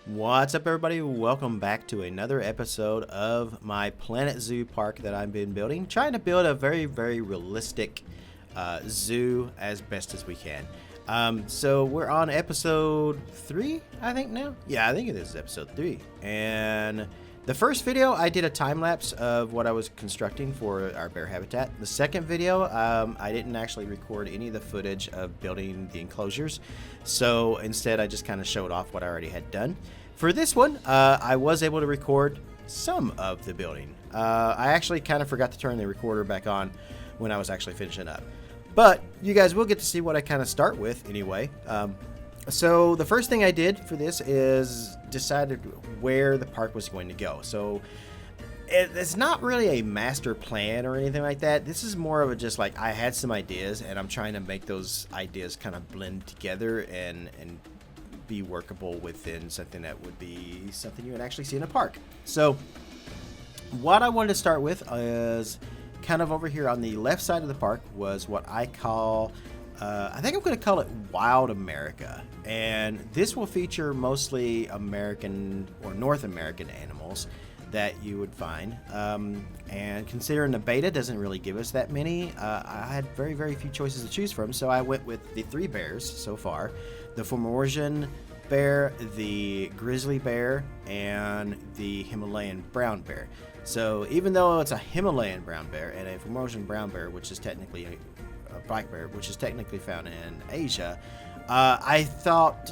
What's up, everybody? Welcome back to another episode of my Planet Zoo park that I've been building, trying to build a very realistic zoo as best as we can. So we're on episode 3, I think now. Yeah, I think it is episode 3. And the first video, I did a time lapse of what I was constructing for our bear habitat. The second video, I didn't actually record any of the footage of building the enclosures. So instead, I just kind of showed off what I already had done. For this one, I was able to record some of the building. I actually kind of forgot to turn the recorder back on when I was actually finishing up. But you guys will get to see what I kind of start with anyway. So the first thing I did for this is decided where the park was going to go. So it's not really a master plan or anything like that. This is more of a just like I had some ideas and I'm trying to make those ideas kind of blend together and be workable within something that would be something you would actually see in a park. So what I wanted to start with is kind of over here on the left side of the park was what I call I think I'm going to call it Wild America, and this will feature mostly American or North American animals that you would find, and considering the beta doesn't really give us that many, I had very few choices to choose from, so I went with the 3 bears so far: the Formorsian bear, the grizzly bear, and the Himalayan brown bear. So even though it's a Himalayan brown bear and a Formorsian brown bear, which is technically a black bear, which is technically found in Asia, I thought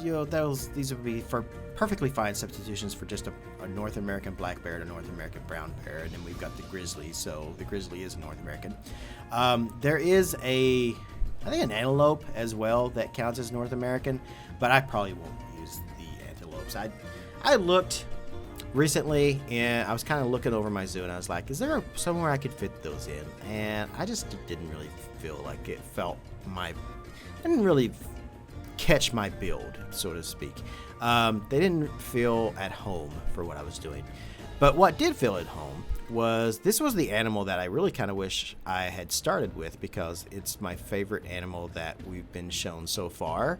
these would be for perfectly fine substitutions for just a North American black bear and a North American brown bear, and then we've got the grizzly, so the grizzly is North American. There is I think an antelope as well that counts as North American, but I probably won't use the antelopes. I looked recently and I was kind of looking over my zoo and I was like, is there somewhere I could fit those in? And I just didn't really feel like it didn't really catch my build, so to speak. They didn't feel at home for what I was doing. But what did feel at home was this was the animal that I really kind of wish I had started with, because it's my favorite animal that we've been shown so far.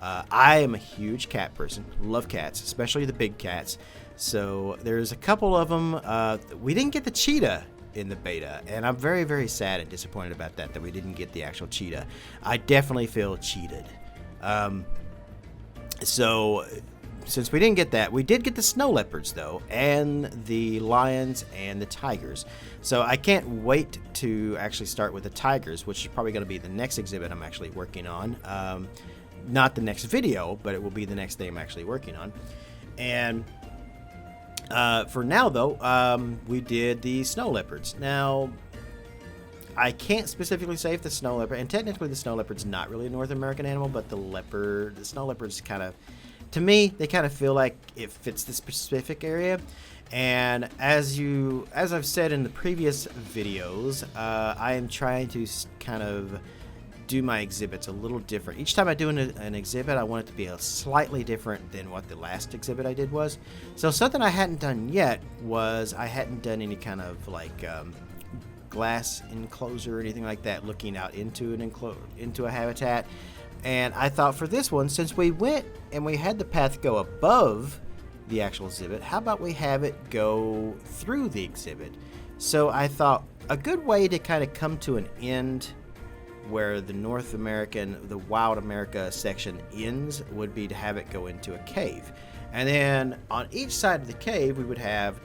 I am a huge cat person, love cats, especially the big cats. So there's a couple of them. We didn't get the cheetah in the beta, and I'm very sad and disappointed about that we didn't get the actual cheetah. I definitely feel cheated. So since we didn't get that, we did get the snow leopards though, and the lions and the tigers. So I can't wait to actually start with the tigers, which is probably going to be the next exhibit I'm actually working on. Not the next video, but it will be the next thing I'm actually working on. And for now though, we did the snow leopards. Now I can't specifically say if the snow leopard, and technically the snow leopard's not really a North American animal, but the snow leopard's kind of, to me, they kind of feel like it fits the specific area. And as I've said in the previous videos, I am trying to kind of do my exhibits a little different. Each time I do an exhibit, I want it to be a slightly different than what the last exhibit I did was. So something I hadn't done yet was I hadn't done any kind of like glass enclosure or anything like that looking out into a habitat. And I thought for this one, since we went and we had the path go above the actual exhibit, how about we have it go through the exhibit? So I thought a good way to kind of come to an end where the the Wild America section ends would be to have it go into a cave. And then on each side of the cave, we would have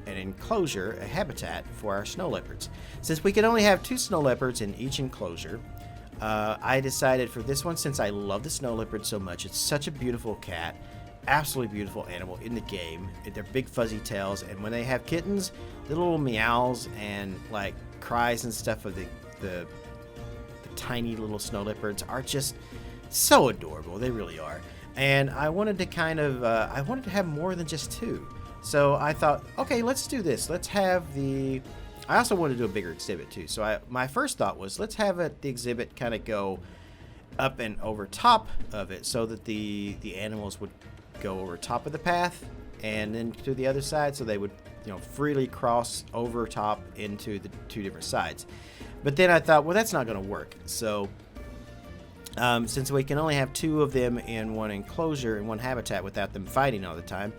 an enclosure, a habitat for our snow leopards. Since we could only have 2 snow leopards in each enclosure, I decided for this one, since I love the snow leopard so much, it's such a beautiful cat, absolutely beautiful animal in the game. They're big fuzzy tails, and when they have kittens, the little meows and like cries and stuff of the tiny little snow leopards are just so adorable. They really are. And I wanted to kind of I wanted to have more than just 2. So I thought, okay, let's do this. Let's have I also wanted to do a bigger exhibit too. So my first thought was, let's have the exhibit kind of go up and over top of it, so that the animals would go over top of the path and then to the other side, so they would freely cross over top into the 2 different sides. But then I thought, well, that's not going to work. So Since we can only have 2 of them in one enclosure, in one habitat without them fighting all the time,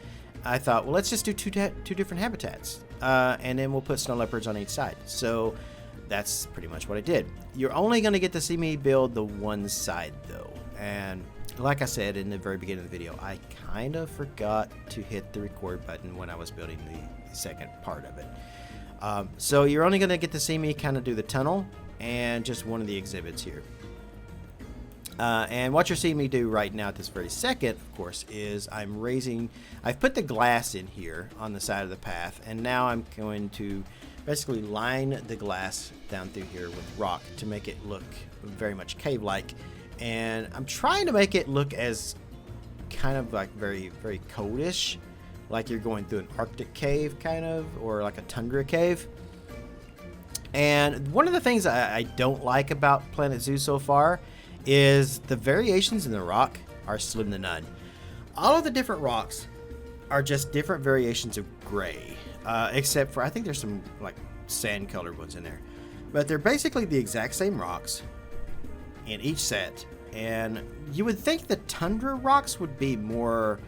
I thought, well, let's just do two different habitats. And then we'll put snow leopards on each side. So that's pretty much what I did. You're only going to get to see me build the one side, though. And like I said in the very beginning of the video, I kind of forgot to hit the record button when I was building the second part of it. So you're only going to get to see me kind of do the tunnel and just one of the exhibits here. And what you're seeing me do right now at this very second, of course, is I've put the glass in here on the side of the path, and now I'm going to basically line the glass down through here with rock to make it look very much cave-like. And I'm trying to make it look as kind of like very, very coldish, like you're going through an Arctic cave kind of, or like a tundra cave. And one of the things I don't like about Planet Zoo so far is the variations in the rock are slim to none. All of the different rocks are just different variations of gray, except for I think there's some like sand colored ones in there, but they're basically the exact same rocks in each set. And you would think the tundra rocks would be more,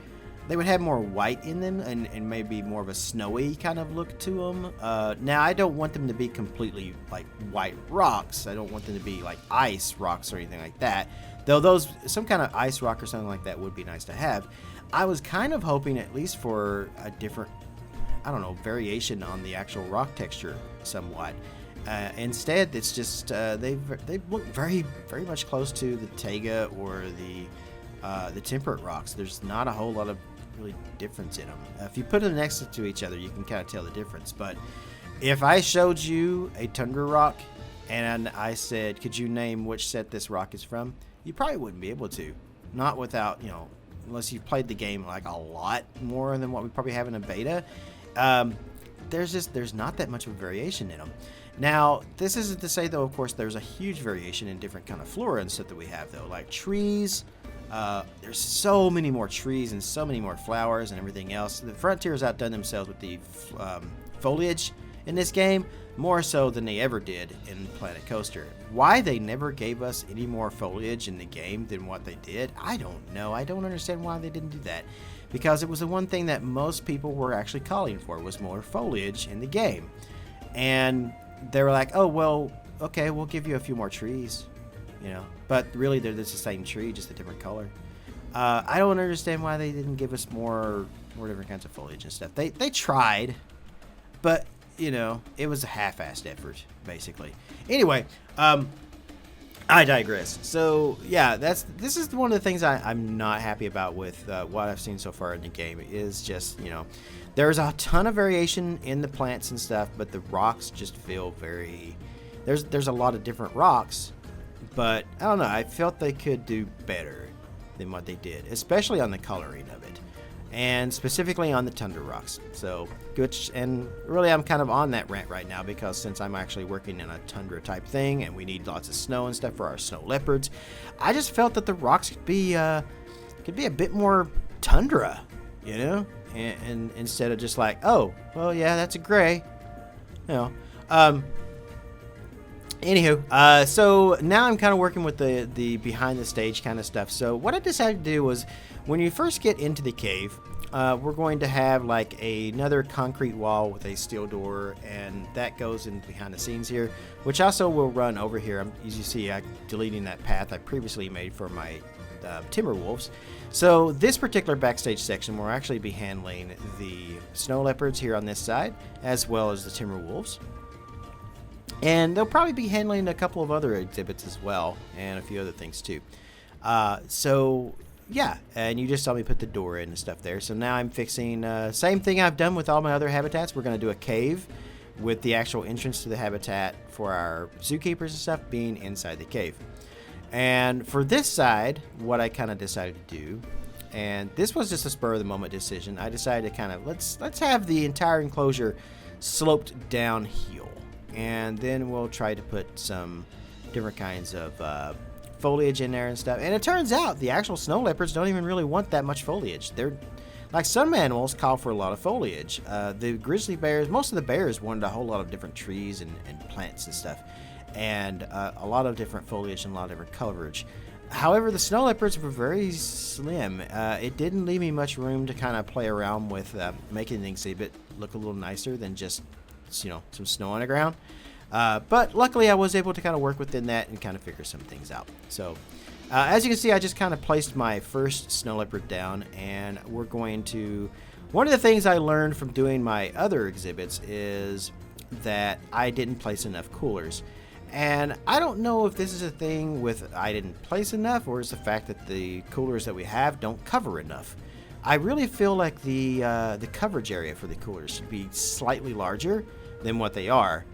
they would have more white in them and maybe more of a snowy kind of look to them. Now, I don't want them to be completely like white rocks. I don't want them to be like ice rocks or anything like that. Though some kind of ice rock or something like that would be nice to have. I was kind of hoping at least for a different, I don't know, variation on the actual rock texture somewhat. Instead, it's just they look very, very much close to the taiga or the temperate rocks. There's not a whole lot of really difference in them. If you put them next to each other, you can kind of tell the difference. But if I showed you a tundra rock and I said, could you name which set this rock is from, you probably wouldn't be able to. Not without, unless you've played the game like a lot more than what we probably have in a beta. There's not that much of a variation in them. Now, this isn't to say, though, of course, there's a huge variation in different kind of flora and stuff that we have, though, like trees. There's so many more trees and so many more flowers and everything else. The Frontiers outdone themselves with the foliage in this game, more so than they ever did in Planet Coaster. Why they never gave us any more foliage in the game than what they did, I don't know. I don't understand why they didn't do that. Because it was the one thing that most people were actually calling for, was more foliage in the game. And they were like, oh, well, okay, we'll give you a few more trees, But really, they're just the same tree, just a different color. I don't understand why they didn't give us more different kinds of foliage and stuff. They tried, but, it was a half-assed effort, basically. Anyway, I digress. So, yeah, this is one of the things I'm not happy about with what I've seen so far in the game, is just, there's a ton of variation in the plants and stuff, but the rocks just feel very... There's a lot of different rocks, but I don't know. I felt they could do better than what they did, especially on the coloring of it, and specifically on the tundra rocks. So, and really I'm kind of on that rant right now, because since I'm actually working in a tundra type thing and we need lots of snow and stuff for our snow leopards, I just felt that the rocks could be a bit more tundra, and instead of just like, oh, well, yeah, that's a gray, Anywho, so now I'm kind of working with the behind the stage kind of stuff. So what I decided to do was, when you first get into the cave, we're going to have like another concrete wall with a steel door, and that goes in behind the scenes here, which also will run over here. As you see, I'm deleting that path I previously made for my timber wolves. So this particular backstage section, we'll actually be handling the snow leopards here on this side, as well as the timber wolves. And they'll probably be handling a couple of other exhibits as well, and a few other things too. So yeah, and you just saw me put the door in and stuff there. So now I'm fixing same thing I've done with all my other habitats. We're going to do a cave with the actual entrance to the habitat for our zookeepers and stuff being inside the cave. And for this side, what I kind of decided to do, and this was just a spur of the moment decision, I decided to kind of let's have the entire enclosure sloped downhill. And then we'll try to put some different kinds of foliage in there and stuff. And it turns out the actual snow leopards don't even really want that much foliage. They're like, some animals call for a lot of foliage. The grizzly bears, most of the bears wanted a whole lot of different trees and plants and stuff, and a lot of different foliage and a lot of different coverage. However, the snow leopards were very slim. It didn't leave me much room to kind of play around with making the exhibit look a little nicer than just, some snow on the ground. But luckily, I was able to kind of work within that and kind of figure some things out. So, as you can see, I just kind of placed my first snow leopard down, and we're going to... One of the things I learned from doing my other exhibits is that I didn't place enough coolers. And I don't know if this is a thing with I didn't place enough, or is the fact that the coolers that we have don't cover enough. I really feel like the coverage area for the coolers should be slightly larger than what they are,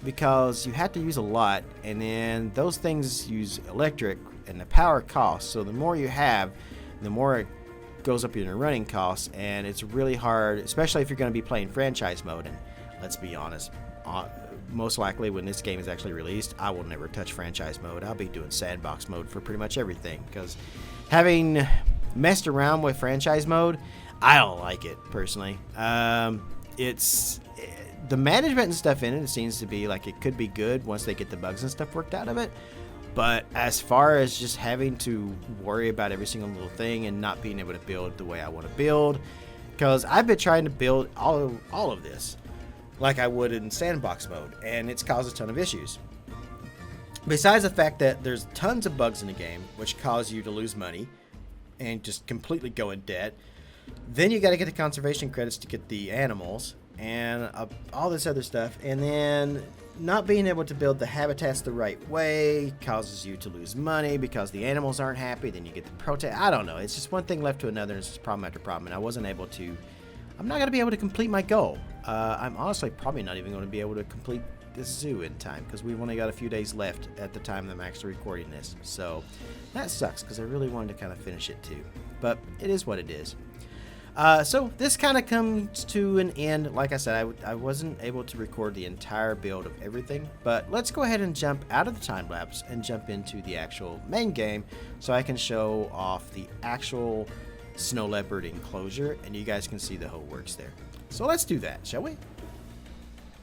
because you have to use a lot, and then those things use electric, and the power costs. So the more you have, the more it goes up in your running costs, and it's really hard, especially if you're going to be playing franchise mode. And let's be honest, most likely when this game is actually released, I will never touch franchise mode. I'll be doing sandbox mode for pretty much everything, because having messed around with franchise mode, I don't like it personally. It's the management and stuff in it seems to be like it could be good once they get the bugs and stuff worked out of it, but as far as just having to worry about every single little thing and not being able to build the way I want to build, because I've been trying to build all of this like I would in sandbox mode, and it's caused a ton of issues. Besides the fact that there's tons of bugs in the game, which cause you to lose money and just completely go in debt. Then you got to get the conservation credits to get the animals and all this other stuff. And then not being able to build the habitats the right way causes you to lose money because the animals aren't happy. Then you get the protest. I don't know. It's just one thing left to another, and it's just problem after problem. And I'm not going to be able to complete my goal. I'm honestly probably not even going to be able to complete this zoo in time, because we've only got a few days left at the time that I'm actually recording this. So that sucks, because I really wanted to kind of finish it too. But it is what it is. So this kind of comes to an end. Like I said, I wasn't able to record the entire build of everything, but let's go ahead and jump out of the time lapse and jump into the actual main game so I can show off the actual snow leopard enclosure and you guys can see the whole works there. So let's do that, shall we?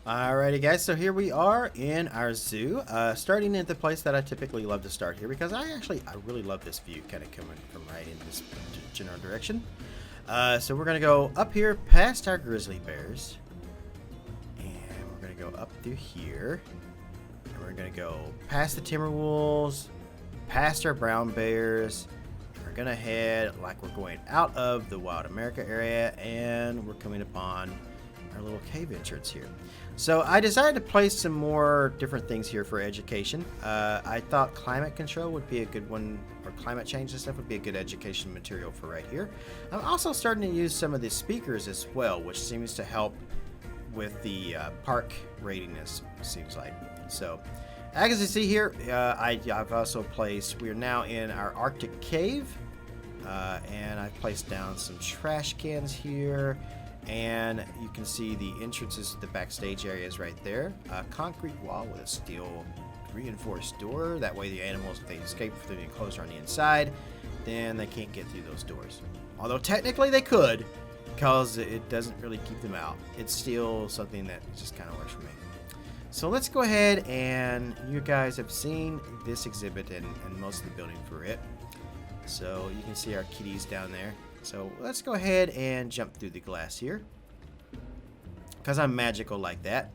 Alrighty guys, so here we are in our zoo, starting at the place that I typically love to start here, because I really love this view kind of coming from right in this general direction. So we're going to go up here past our grizzly bears, and we're going to go up through here, and we're going to go past the timber wolves, past our brown bears. We're going to head like we're going out of the Wild America area, and we're coming upon our little cave entrance here. So I decided to place some more different things here for education. I thought climate control would be a good one, or climate change and stuff would be a good education material for right here. I'm also starting to use some of the speakers as well, which seems to help with the park ratingness, seems like. So as you see here, I've also placed, we are now in our Arctic cave, and I've placed down some trash cans here. And you can see the entrances to the backstage areas right there. A concrete wall with a steel reinforced door. That way the animals, if they escape through the enclosure on the inside, then they can't get through those doors. Although technically they could, because it doesn't really keep them out. It's still something that just kind of works for me. So let's go ahead, and you guys have seen this exhibit and most of the building for it. So you can see our kitties down there. So let's go ahead and jump through the glass here, because I'm magical like that.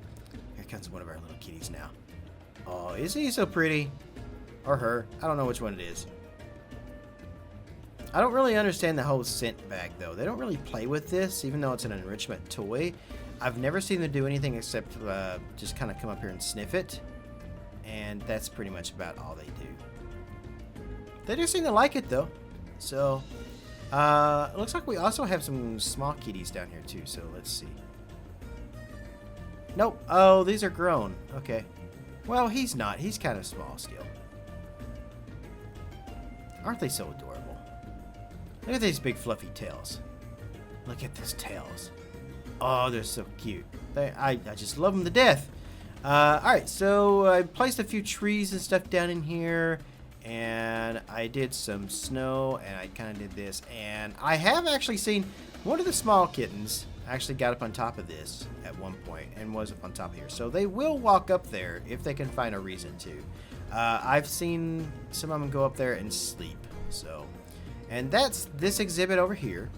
Here comes one of our little kitties now. Oh, isn't he so pretty? Or her. I don't know which one it is. I don't really understand the whole scent bag, though. They don't really play with this, even though it's an enrichment toy. I've never seen them do anything except just kind of come up here and sniff it. And that's pretty much about all they do. They do seem to like it, though. So it looks like we also have some small kitties down here too, so let's see. Nope. Oh, these are grown. Okay. Well, he's not. He's kind of small still. Aren't they so adorable? Look at these big fluffy tails. Look at those tails. Oh, they're so cute. I just love them to death. Alright, so I placed a few trees and stuff down in here. And I did some snow, and I kind of did this, and I have actually seen one of the small kittens actually got up on top of this at one point and was up on top of here. So they will walk up there if they can find a reason to. I've seen some of them go up there and sleep. So, and that's this exhibit over here.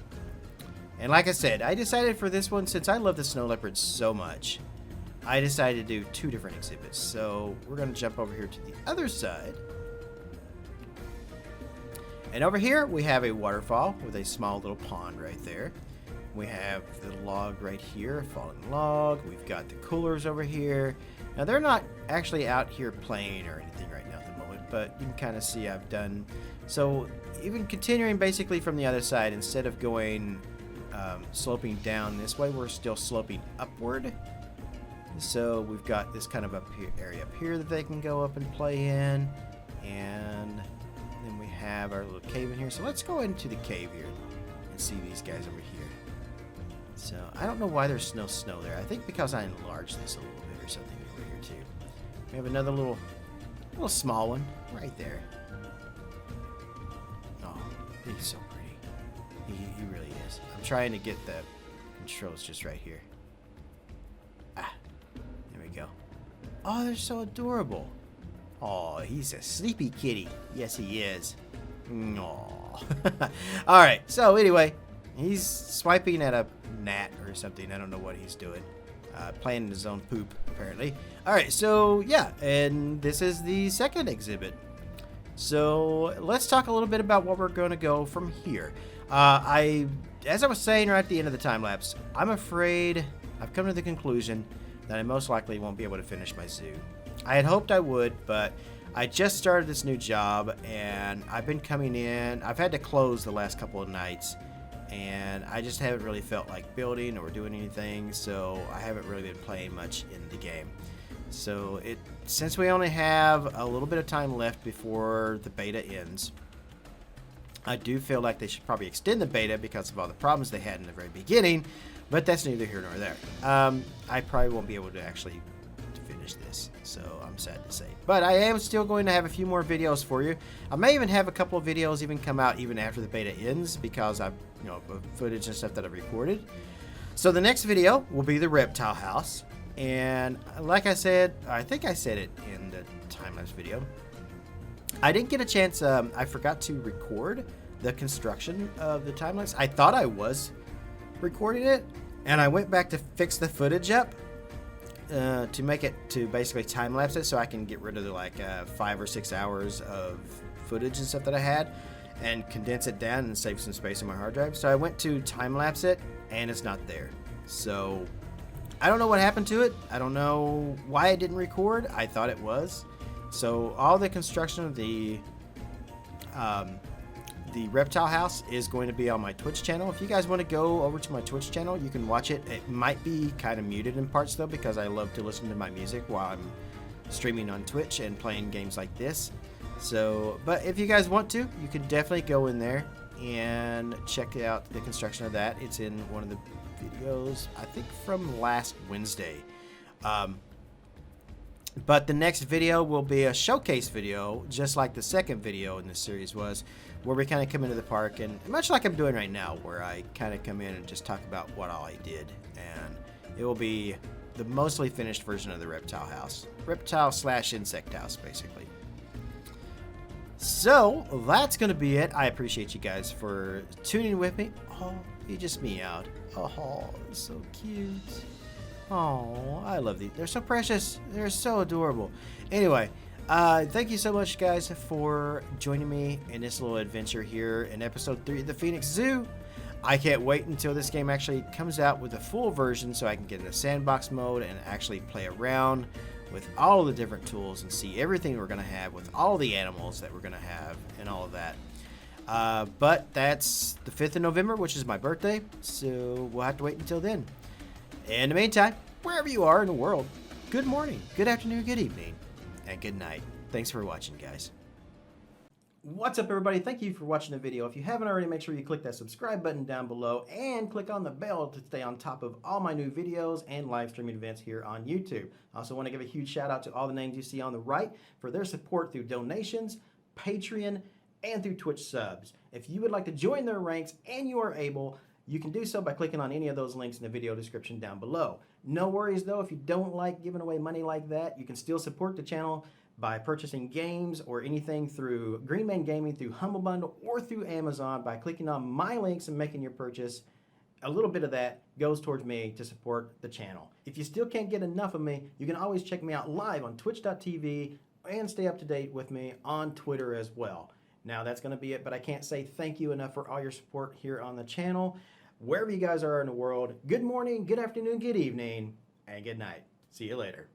And like I said, I decided for this one, since I love the snow leopards so much, I decided to do 2 different exhibits. So we're going to jump over here to the other side. And over here, we have a waterfall with a small little pond right there. We have the log right here, a fallen log. We've got the coolers over here. Now, they're not actually out here playing or anything right now at the moment, but you can kind of see I've done. So even continuing basically from the other side, instead of going sloping down this way, we're still sloping upward. So we've got this kind of area up here that they can go up and play in. And then we have our little cave in here. So let's go into the cave here and see these guys over here. So I don't know why there's no snow there. I think because I enlarged this a little bit or something over here too. We have another little small one right there. Oh, he's so pretty. He really is. I'm trying to get the controls just right here. Ah, there we go. Oh, they're so adorable. Oh, he's a sleepy kitty. Yes, he is. All right. So anyway, he's swiping at a gnat or something. I don't know what he's doing. Playing in his own poop, apparently. All right. So yeah, and this is the second exhibit. So let's talk a little bit about what we're going to go from here. As I was saying right at the end of the time lapse, I'm afraid I've come to the conclusion that I most likely won't be able to finish my zoo. I had hoped I would, but I just started this new job and I've been coming in. I've had to close the last couple of nights and I just haven't really felt like building or doing anything, so I haven't really been playing much in the game. So since we only have a little bit of time left before the beta ends, I do feel like they should probably extend the beta because of all the problems they had in the very beginning, but that's neither here nor there. I probably won't be able to actually finish this, so I'm sad to say. But I am still going to have a few more videos for you. I may even have a couple of videos even come out even after the beta ends because I've, footage and stuff that I've recorded. So the next video will be the reptile house. And like I said, I think I said it in the time-lapse video, I didn't get a chance, I forgot to record the construction of the time-lapse. I thought I was recording it, and I went back to fix the footage up to make it, to basically time-lapse it so I can get rid of the 5 or 6 hours of footage and stuff that I had and condense it down and save some space on my hard drive. So I went to time-lapse it, and it's not there. So I don't know what happened to it. I don't know why it didn't record. I thought it was. So all the construction of the reptile house is going to be on my Twitch channel. If you guys want to go over to my Twitch channel, you can watch it. It might be kind of muted in parts though, because I love to listen to my music while I'm streaming on Twitch and playing games like this. So, but if you guys want to, you can definitely go in there and check out the construction of that. It's in one of the videos, I think from last Wednesday. But the next video will be a showcase video, just like the second video in this series was, where we kind of come into the park, and much like I'm doing right now, where I kind of come in and just talk about what all I did. And it will be the mostly finished version of the reptile house. Reptile / insect house, basically. So, that's going to be it. I appreciate you guys for tuning with me. Oh, you just meowed. Oh, so cute. Oh, I love these. They're so precious. They're so adorable. Anyway, thank you so much, guys, for joining me in this little adventure here in episode 3 of the Phenix Zoo. I can't wait until this game actually comes out with a full version so I can get in the sandbox mode and actually play around with all the different tools and see everything we're going to have with all the animals that we're going to have and all of that. But that's the 5th of November, which is my birthday, so we'll have to wait until then. In the meantime, wherever you are in the world, good morning, good afternoon, good evening, and good night. Thanks for watching, guys. What's up, everybody? Thank you for watching the video. If you haven't already, make sure you click that subscribe button down below and click on the bell to stay on top of all my new videos and live streaming events here on YouTube. I also want to give a huge shout out to all the names you see on the right for their support through donations, Patreon, and through Twitch subs. If you would like to join their ranks and you are able, you can do so by clicking on any of those links in the video description down below. No worries though, if you don't like giving away money like that, you can still support the channel by purchasing games or anything through Greenman Gaming, through Humble Bundle, or through Amazon by clicking on my links and making your purchase. A little bit of that goes towards me to support the channel. If you still can't get enough of me, you can always check me out live on twitch.tv and stay up to date with me on Twitter as well. Now that's going to be it, but I can't say thank you enough for all your support here on the channel. Wherever you guys are in the world, good morning, good afternoon, good evening, and good night. See you later.